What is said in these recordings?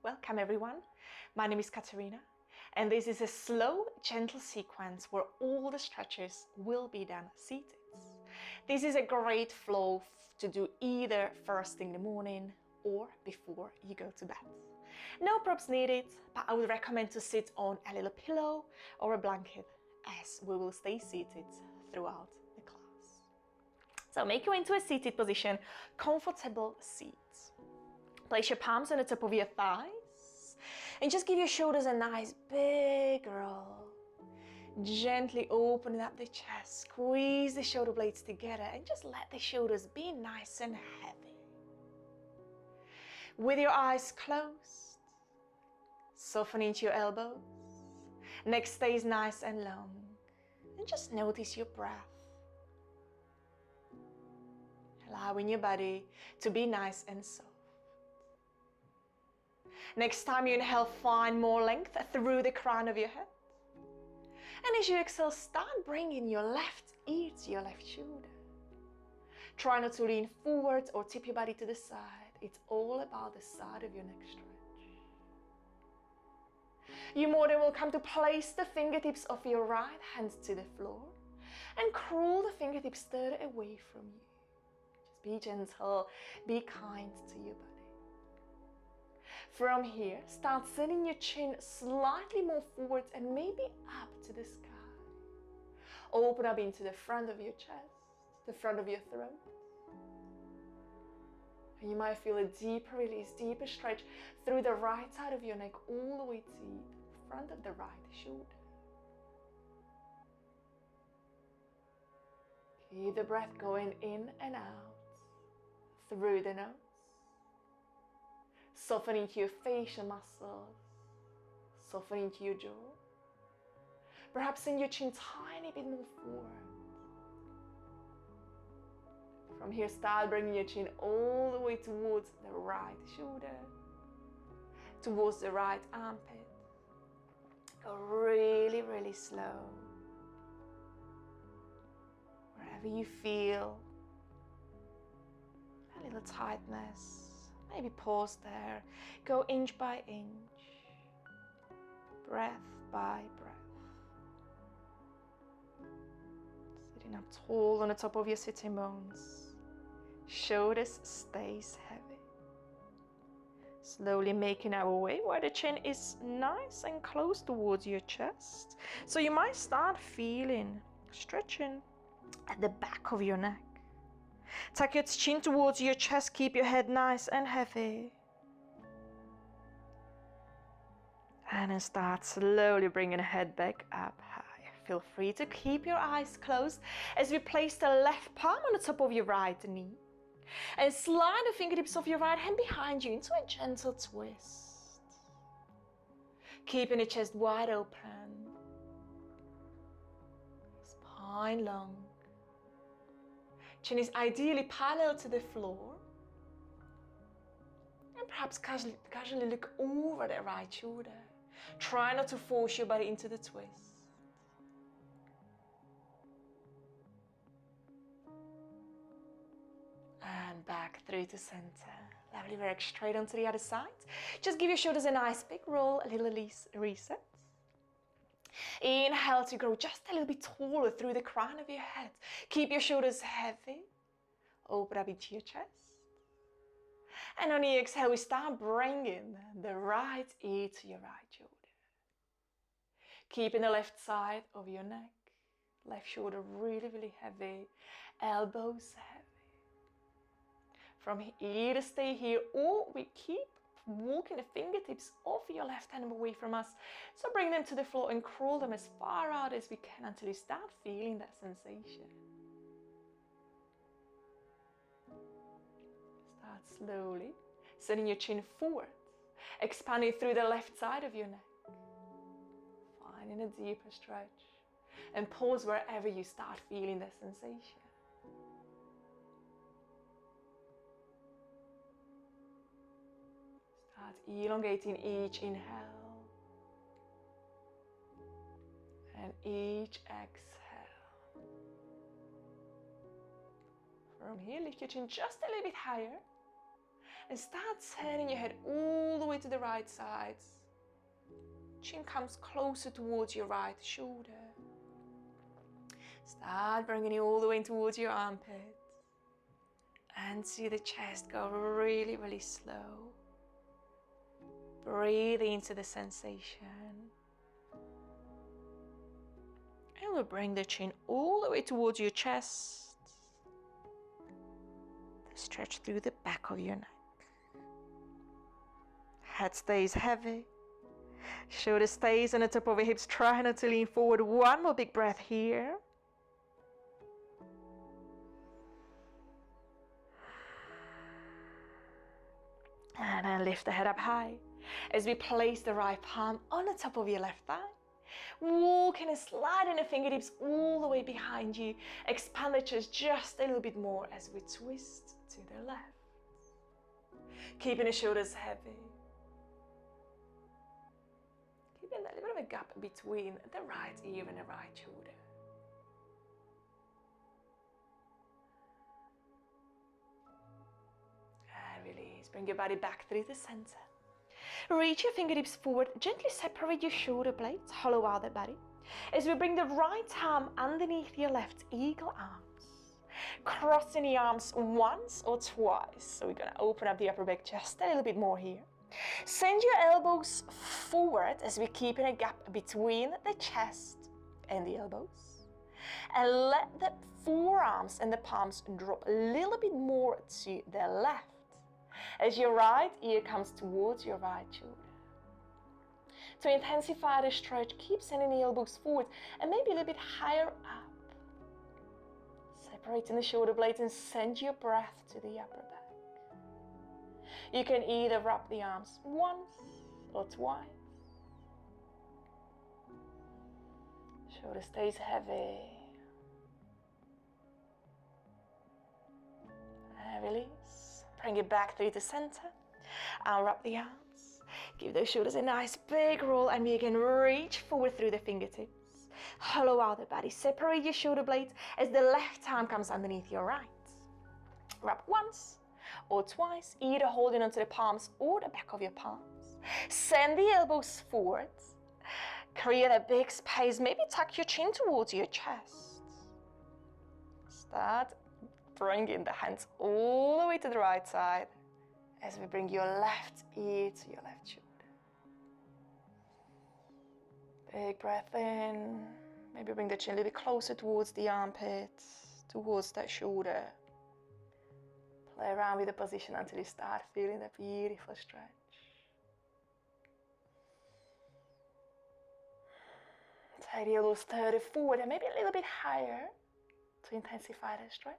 Welcome everyone. My name is Katerina and this is a slow, gentle sequence where all the stretches will be done seated. This is a great flow to do either first thing in the morning or before you go to bed. No props needed, but I would recommend to sit on a little pillow or a blanket as we will stay seated throughout the class. So make your way into a seated position, comfortable seat. Place your palms on the top of your thighs and just give your shoulders a nice big roll. Gently opening up the chest, squeeze the shoulder blades together and just let the shoulders be nice and heavy. With your eyes closed, soften into your elbows. Neck stays nice and long. And just notice your breath. Allowing your body to be nice and soft. Next time you inhale, find more length through the crown of your head. And as you exhale, start bringing your left ear to your left shoulder. Try not to lean forward or tip your body to the side. It's all about the side of your neck stretch. You're more than welcome to place the fingertips of your right hand to the floor and crawl the fingertips further away from you. Just be gentle, be kind to your body. From here, start sending your chin slightly more forward and maybe up to the sky. Open up into the front of your chest, the front of your throat. And you might feel a deeper release, deeper stretch through the right side of your neck all the way to the front of the right shoulder. Keep the breath going in and out through the nose. Soften into your facial muscles, soften into your jaw. Perhaps send your chin tiny bit more forward. From here, start bringing your chin all the way towards the right shoulder, towards the right armpit. Go really, really slow. Wherever you feel a little tightness, maybe pause there. Go inch by inch, breath by breath. Sitting up tall on the top of your sitting bones. Shoulders stays heavy. Slowly making our way where the chin is nice and close towards your chest. So you might start feeling stretching at the back of your neck. Tuck your chin towards your chest, keep your head nice and heavy. And then start slowly bringing the head back up high. Feel free to keep your eyes closed as we place the left palm on the top of your right knee. And slide the fingertips of your right hand behind you into a gentle twist. Keeping the chest wide open. Spine long. Chin is ideally parallel to the floor. And perhaps casually look over the right shoulder. Try not to force your body into the twist. And back through to center. Lovely, work straight onto the other side. Just give your shoulders a nice big roll, a little reset. Inhale to grow just a little bit taller through the crown of your head. Keep your shoulders heavy. Open up into your chest. And on the exhale, we start bringing the right ear to your right shoulder. Keeping the left side of your neck. Left shoulder really, really heavy. Elbows heavy. From here, either stay here or we keep walking the fingertips of your left hand away from us. So bring them to the floor and crawl them as far out as we can until you start feeling that sensation. Start slowly, sending your chin forward, expanding through the left side of your neck. Finding a deeper stretch and pause wherever you start feeling that sensation. Start elongating each inhale and each exhale. From here, lift your chin just a little bit higher And start turning your head all the way to the right side. Chin comes closer towards your right shoulder. Start bringing it all the way towards your armpit. And see the chest go really, really slow. Breathe into the sensation. And we'll bring the chin all the way towards your chest. Stretch through the back of your neck. Head stays heavy. Shoulder stays on the top of your hips. Try not to lean forward. One more big breath here. And then lift the head up high as we place the right palm on the top of your left thigh. Walking and sliding the fingertips all the way behind you. Expand the chest just a little bit more as we twist to the left. Keeping the shoulders heavy. Keeping a little bit of a gap between the right ear and the right shoulder. And release. Bring your body back through the center. Reach your fingertips forward. Gently separate your shoulder blades. Hollow out the body. As we bring the right arm underneath your left eagle arms. Crossing the arms once or twice. So we're going to open up the upper back just a little bit more here. Send your elbows forward as we keep in a gap between the chest and the elbows. And let the forearms and the palms drop a little bit more to the left as your right ear comes towards your right shoulder. To intensify the stretch, keep sending the elbows forward and maybe a little bit higher up. Separating the shoulder blades and send your breath to the upper back. You can either wrap the arms once or twice. Shoulder stays heavy. And release. Bring it back through the center. And wrap the arms. Give those shoulders a nice big roll and we can reach forward through the fingertips. Hollow out the body. Separate your shoulder blades as the left arm comes underneath your right. Wrap once or twice, either holding onto the palms or the back of your palms. Send the elbows forward. Create a big space. Maybe tuck your chin towards your chest. Start bringing the hands all the way to the right side as we bring your left ear to your left shoulder. Big breath in. Maybe bring the chin a little bit closer towards the armpit, towards that shoulder. Play around with the position until you start feeling that beautiful stretch. Take the elbows 30 forward and maybe a little bit higher to intensify the stretch.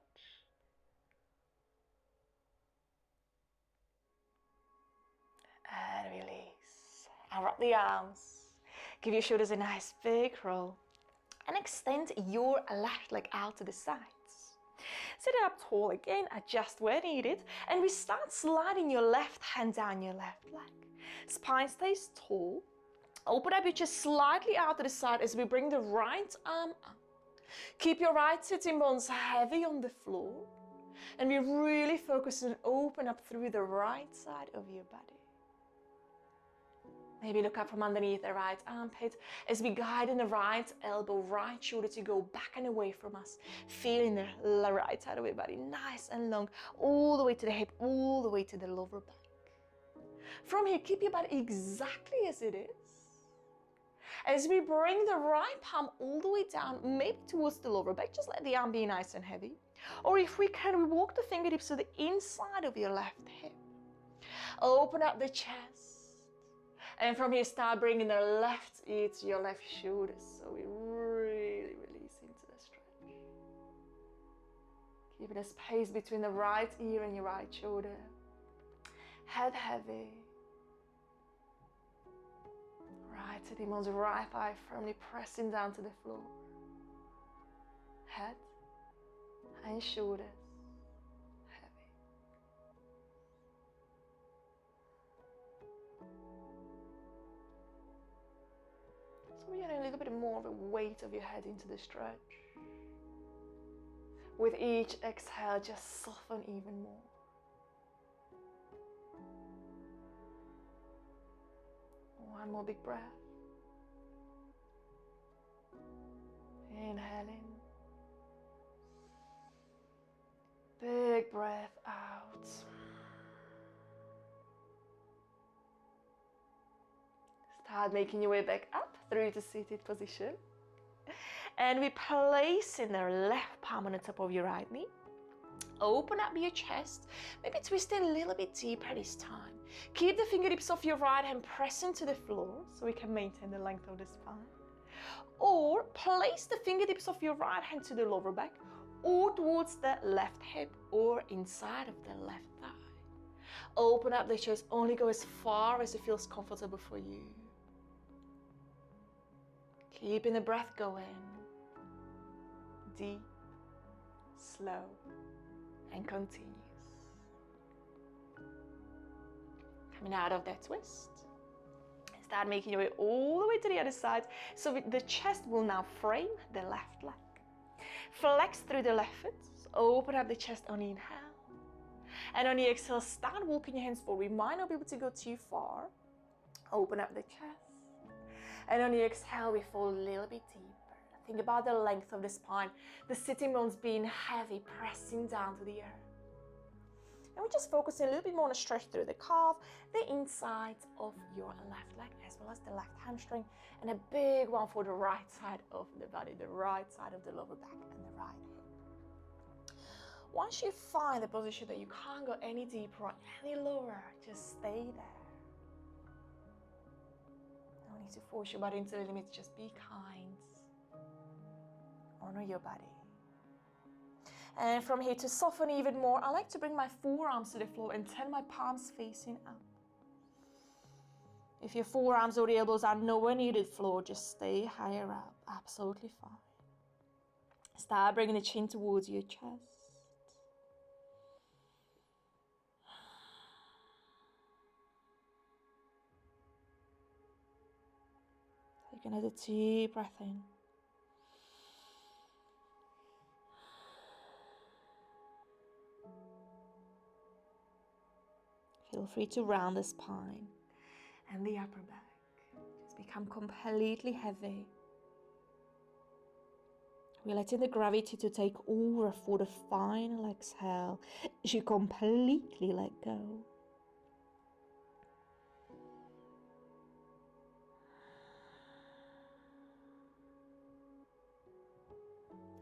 And release. And wrap the arms. Give your shoulders a nice big roll. And extend your left leg out to the sides. Sit it up tall again, adjust where needed, and we start sliding your left hand down your left leg. Spine stays tall. Open up your chest slightly out to the side as we bring the right arm up. Keep your right sitting bones heavy on the floor. And we really focus on open up through the right side of your body. Maybe look up from underneath the right armpit as we guide in the right elbow, right shoulder to go back and away from us. Feeling the right side of your body nice and long, all the way to the hip, all the way to the lower back. From here, keep your body exactly as it is. As we bring the right palm all the way down, maybe towards the lower back, just let the arm be nice and heavy. Or if we can, we walk the fingertips to the inside of your left hip. Open up the chest. And from here, start bringing the left ear to your left shoulder. So we really release into the stretch. Keeping a space between the right ear and your right shoulder. Head heavy. Right sitting bones, right thigh firmly pressing down to the floor. Head and shoulders heavy. So we're getting a little bit more of a weight of your head into the stretch. With each exhale, just soften even more. One more big breath. Inhale in. Big breath out. Start making your way back up through the seated position. And we place in the left palm on the top of your right knee. Open up your chest, maybe twist it a little bit deeper this time. Keep the fingertips of your right hand pressing to the floor so we can maintain the length of the spine. Or place the fingertips of your right hand to the lower back or towards the left hip or inside of the left thigh. Open up the chest, only go as far as it feels comfortable for you. Keeping the breath going. Deep, slow, and continuous. Coming out of that twist. Start making your way all the way to the other side. So the chest will now frame the left leg. Flex through the left foot. Open up the chest on the inhale. And on the exhale, start walking your hands forward. We might not be able to go too far. Open up the chest. And on the exhale, we fall a little bit deeper. Think about the length of the spine, the sitting bones being heavy, pressing down to the earth. And we're just focusing a little bit more on a stretch through the calf, the insides of your left leg, as well as the left hamstring, and a big one for the right side of the body, the right side of the lower back and the right hip. Once you find the position that you can't go any deeper or any lower, just stay there. No need to force your body into the limits, just be kind. Honor your body. And from here, to soften even more, I like to bring my forearms to the floor and turn my palms facing up. If your forearms or the elbows are nowhere near the floor, just stay higher up. Absolutely fine. Start bringing the chin towards your chest. Take another deep breath in. Feel free to round the spine and the upper back. Just become completely heavy. We're letting the gravity to take over for the final exhale as you completely let go.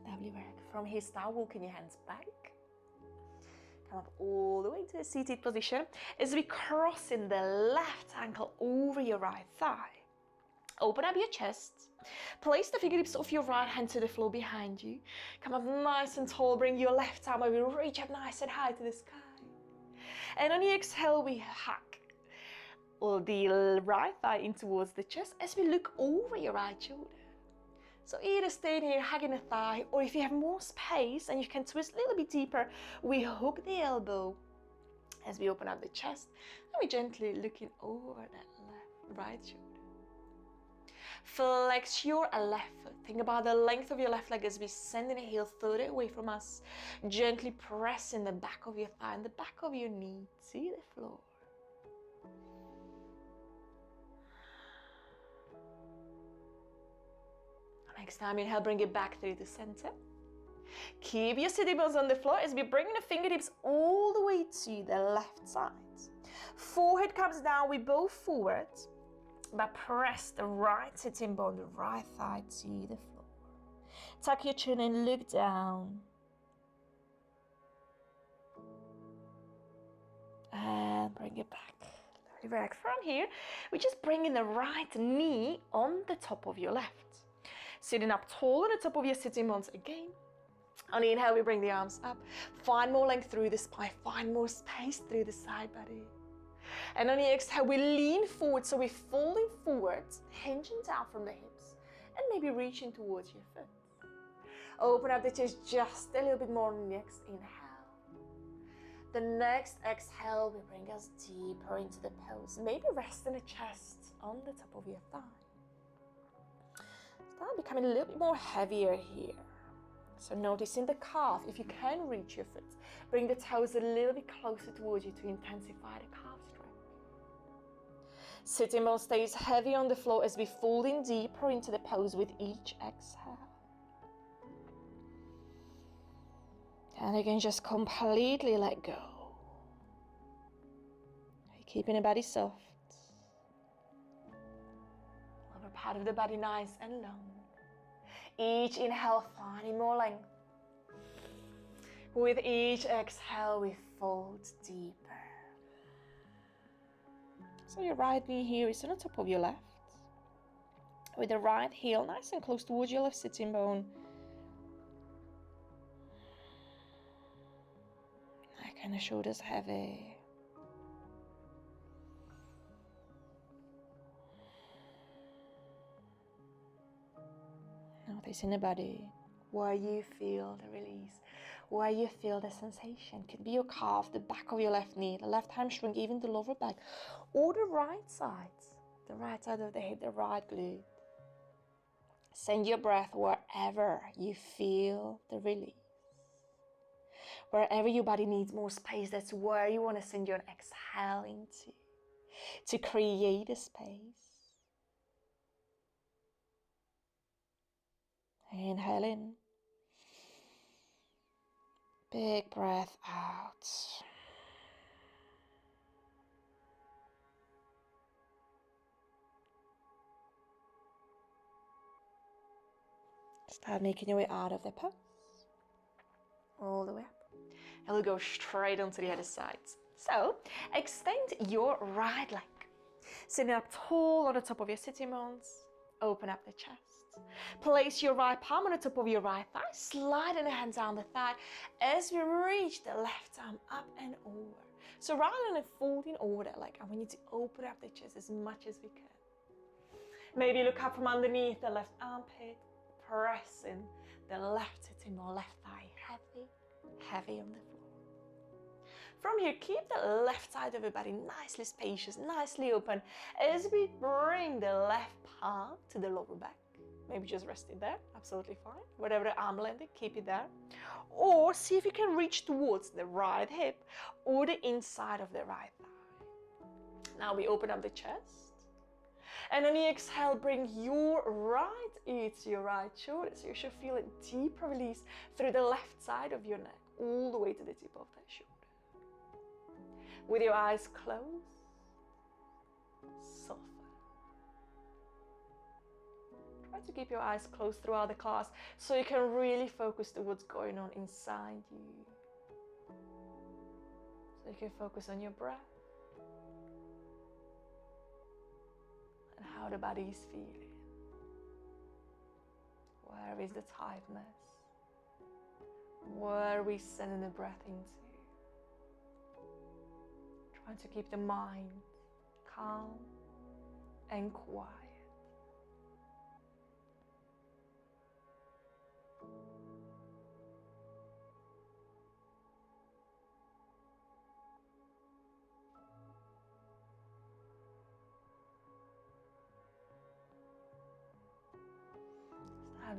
Lovely work. From here, start walking your hands back. Come up all the way to a seated position as we cross in the left ankle over your right thigh. Open up your chest. Place the fingertips of your right hand to the floor behind you. Come up nice and tall. Bring your left arm over. Reach up nice and high to the sky. And on the exhale, we hug the right thigh in towards the chest as we look over your right shoulder. So either stay here hugging the thigh, or if you have more space and you can twist a little bit deeper, we hook the elbow as we open up the chest and we gently looking over that right shoulder. Flex your left foot. Think about the length of your left leg as we send the heel further away from us. Gently press in the back of your thigh and the back of your knee to the floor. Next time, inhale, bring it back through the center. Keep your sitting bones on the floor as we bring the fingertips all the way to the left side. Forehead comes down, we bow forward, but press the right sitting bone, the right thigh to the floor. Tuck your chin and look down. And bring it back. Back from here, we just bring in the right knee on the top of your left. Sitting up tall on the top of your sitting bones again. On the inhale, we bring the arms up. Find more length through the spine. Find more space through the side body. And on the exhale, we lean forward. So we're folding forward, hinging down from the hips, and maybe reaching towards your foot. Open up the chest just a little bit more on the next inhale. The next exhale will bring us deeper into the pose. Maybe resting the chest on the top of your thigh. Start becoming a little bit more heavier here. So noticing the calf, if you can reach your foot, bring the toes a little bit closer towards you to intensify the calf stretch. Sitting bone stays heavy on the floor as we fold in deeper into the pose with each exhale. And again, just completely let go. Keeping the body soft. Lower part of the body nice and long. Each inhale, finding more length. With each exhale, we fold deeper. So your right knee here is on the top of your left. With the right heel nice and close towards your left sitting bone. Neck and the shoulders heavy. Notice in the body where you feel the release, where you feel the sensation. Could be your calf, the back of your left knee, the left hamstring, even the lower back, or the right side of the hip, the right glute. Send your breath wherever you feel the release. Wherever your body needs more space, that's where you want to send your exhale into, to create a space. Inhale in. Big breath out. Start making your way out of the pose. All the way up. And we'll go straight onto the other side. So, extend your right leg. Sitting up tall on the top of your sitting bones. Open up the chest. Place your right palm on the top of your right thigh. Sliding the hands down the thigh as we reach the left arm up and over. So rather than folding over that leg, I want you to open up the chest as much as we can. Maybe look up from underneath the left armpit. Pressing the left sitting bone, left thigh heavy on the floor. From here, keep the left side of your body nicely spacious, nicely open as we bring the left palm to the lower back. Maybe just rest it there, absolutely fine. Whatever the arm length, keep it there. Or see if you can reach towards the right hip or the inside of the right thigh. Now we open up the chest. And on the exhale, bring your right ear to your right shoulder. So you should feel a deeper release through the left side of your neck, all the way to the tip of that shoulder. With your eyes closed, soften. Try to keep your eyes closed throughout the class so you can really focus to what's going on inside you. So you can focus on your breath. And how the body is feeling. Where is the tightness? Where are we sending the breath into? Trying to keep the mind calm and quiet.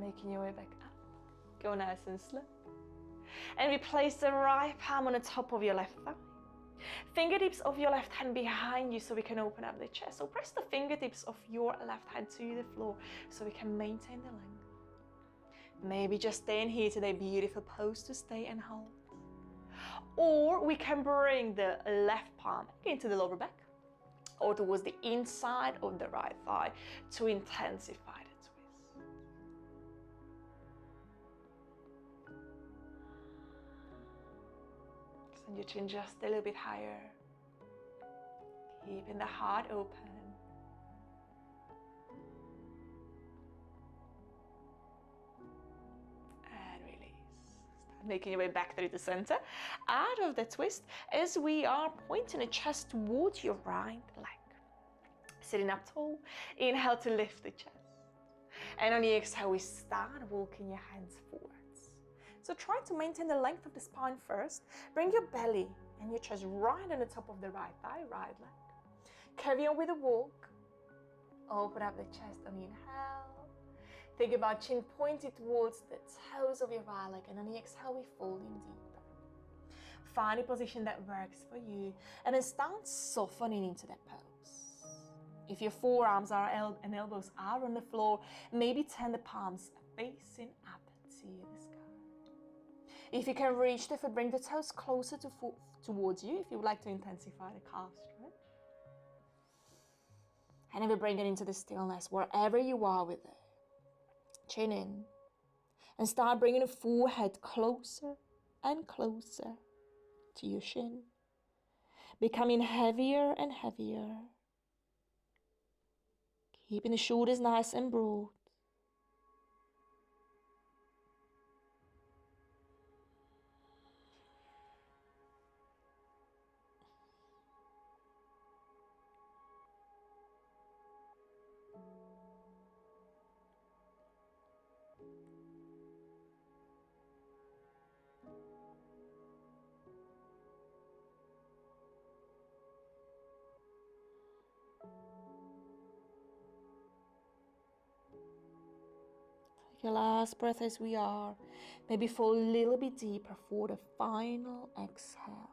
Making your way back up. Go nice and slow. And we place the right palm on the top of your left thigh. Fingertips of your left hand behind you so we can open up the chest. So press the fingertips of your left hand to the floor so we can maintain the length. Maybe just staying here today, beautiful pose to stay and hold. Or we can bring the left palm into the lower back or towards the inside of the right thigh to intensify the twist. Send your chin just a little bit higher. Keeping the heart open. And release. Start making your way back through the center. Out of the twist as we are pointing the chest towards your right leg. Sitting up tall. Inhale to lift the chest. And on the exhale, we start walking your hands forwards. So try to maintain the length of the spine first. Bring your belly and your chest right on the top of the right thigh, right leg. Carry on with the walk. Open up the chest on the inhale. Think about chin pointed towards the toes of your right leg. And on the exhale, we fold in deeper. Find a position that works for you. And then start softening into that pose. If your forearms and elbows are on the floor, maybe turn the palms facing up to the sky. If you can reach the foot, bring the toes closer towards you if you would like to intensify the calf stretch. And then we bring it into the stillness wherever you are with it. Chin in. And start bringing the forehead closer and closer to your shin. Becoming heavier and heavier. Keeping the shoulders nice and broad. Your last breath as we are. Maybe fall a little bit deeper for the final exhale.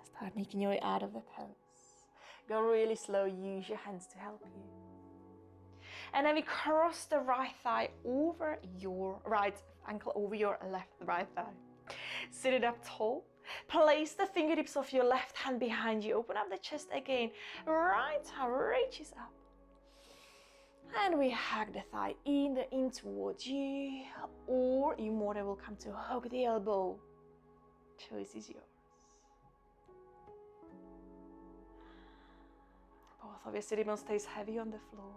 Start making your way out of the pose. Go really slow. Use your hands to help you. And then we cross the right thigh over your right ankle, over your right thigh. Sit it up tall. Place the fingertips of your left hand behind you. Open up the chest again. Right arm reaches up. And we hug the thigh in towards you. Or you more than welcome to hug the elbow. Choice is yours. Both of your sitting bones stays heavy on the floor.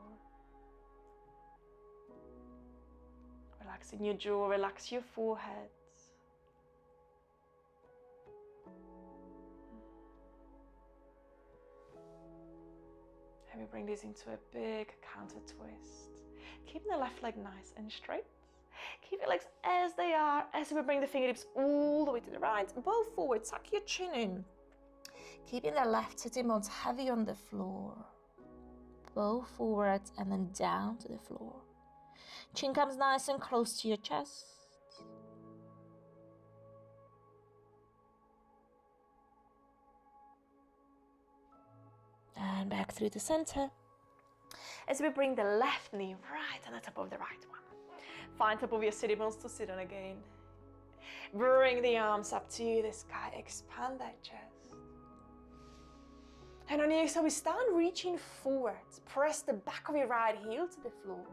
Relaxing your jaw, relax your forehead. And we bring this into a big counter twist. Keeping the left leg nice and straight. Keep your legs as they are as we bring the fingertips all the way to the right. Both forward, tuck your chin in. Keeping the left sitting bones heavy on the floor. Both forward and then down to the floor. Chin comes nice and close to your chest. And back through the center. As we bring the left knee right on the top of the right one. Find top of your sitting bones to sit on again. Bring the arms up to the sky. Expand that chest. And on the exhale, we start reaching forwards. Press the back of your right heel to the floor.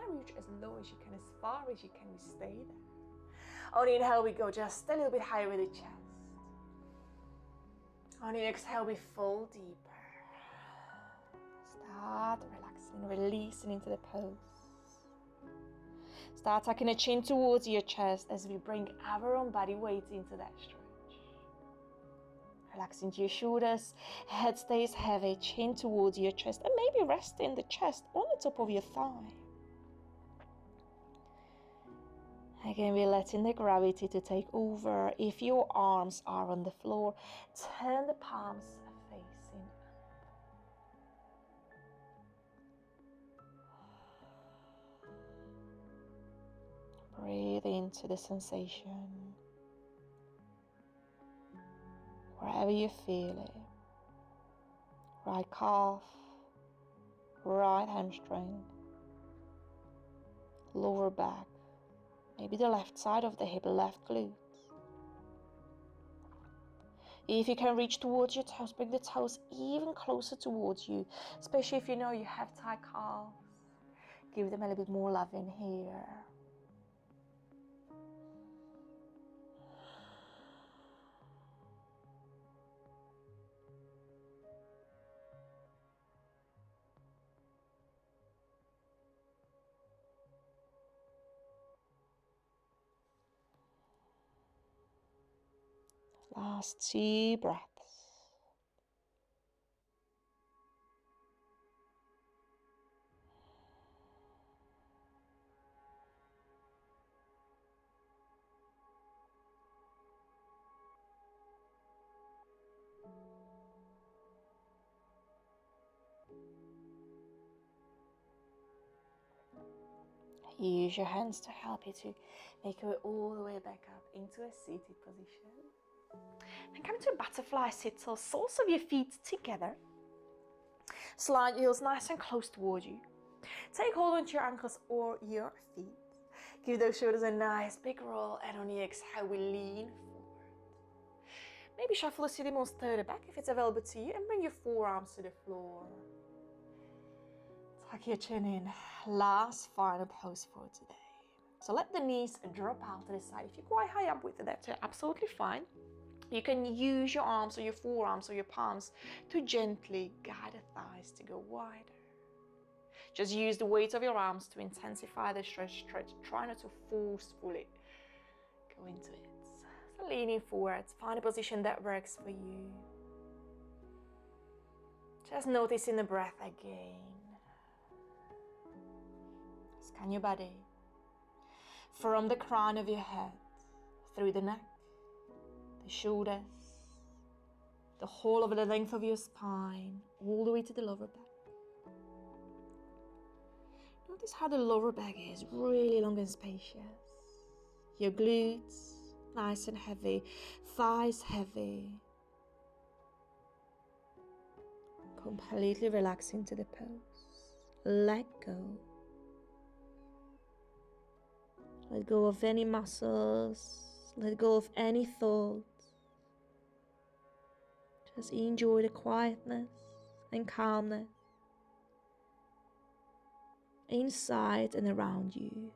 And reach as low as you can, as far as you can. We stay there. On the inhale, we go just a little bit higher with the chest. On the exhale, we fall deeper. Start relaxing, releasing into the pose. Start tucking the chin towards your chest as we bring our own body weight into that stretch. Relax into your shoulders, head stays heavy, chin towards your chest, and maybe resting the chest on the top of your thigh. Again, we're letting the gravity to take over. If your arms are on the floor, turn the palms facing up. Breathe into the sensation. Wherever you feel it. Right calf, right hamstring, lower back, maybe the left side of the hip, left glute. If you can reach towards your toes, bring the toes even closer towards you, especially if you know you have tight calves. Give them a little bit more love in here. Last 2 breaths. Use your hands to help you to make your way all the way back up into a seated position. And come to a butterfly sit, so soles of your feet together. Slide your heels nice and close towards you. Take hold onto your ankles or your feet. Give those shoulders a nice big roll, and on the exhale, we lean forward. Maybe shuffle the seated bones further back if it's available to you, and bring your forearms to the floor. Tuck your chin in. Last final pose for today. So let the knees drop out to the side. If you're quite high up with it, that's absolutely fine. You can use your arms or your forearms or your palms to gently guide the thighs to go wider. Just use the weight of your arms to intensify the stretch. Try not to forcefully go into it. So leaning forward, find a position that works for you. Just noticing the breath again. Scan your body from the crown of your head, through the neck, the shoulders, the whole of the length of your spine, all the way to the lower back. Notice how the lower back is really long and spacious. Your glutes nice and heavy, thighs heavy. Completely relax into the pose. Let go. Let go of any muscles. Let go of any thoughts. Just enjoy the quietness and calmness inside and around you.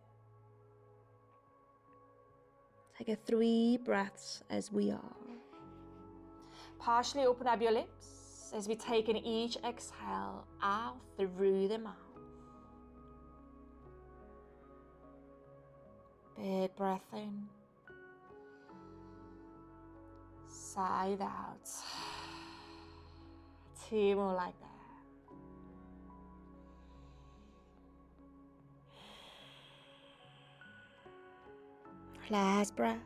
Take a 3 breaths as we are. Partially open up your lips as we take in each exhale out through the mouth. Big breath in. Side out. 2 more like that. Last breath.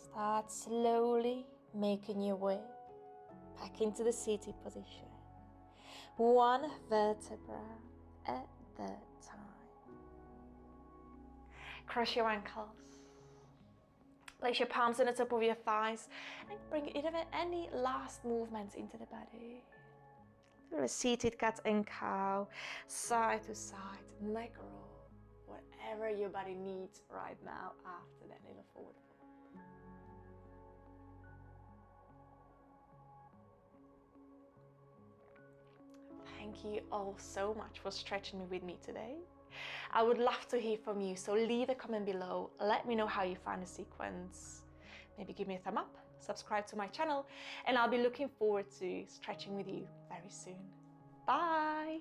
Start slowly making your way back into the seated position. 1 vertebra at a time. Cross your ankles. Place your palms on the top of your thighs and bring even any last movements into the body. A seated cat and cow, side to side, neck roll, whatever your body needs right now after that little forward fold. Thank you all so much for stretching with me today. I would love to hear from you, so leave a comment below. Let me know how you find the sequence. Maybe give me a thumb up, subscribe to my channel, and I'll be looking forward to stretching with you very soon. Bye!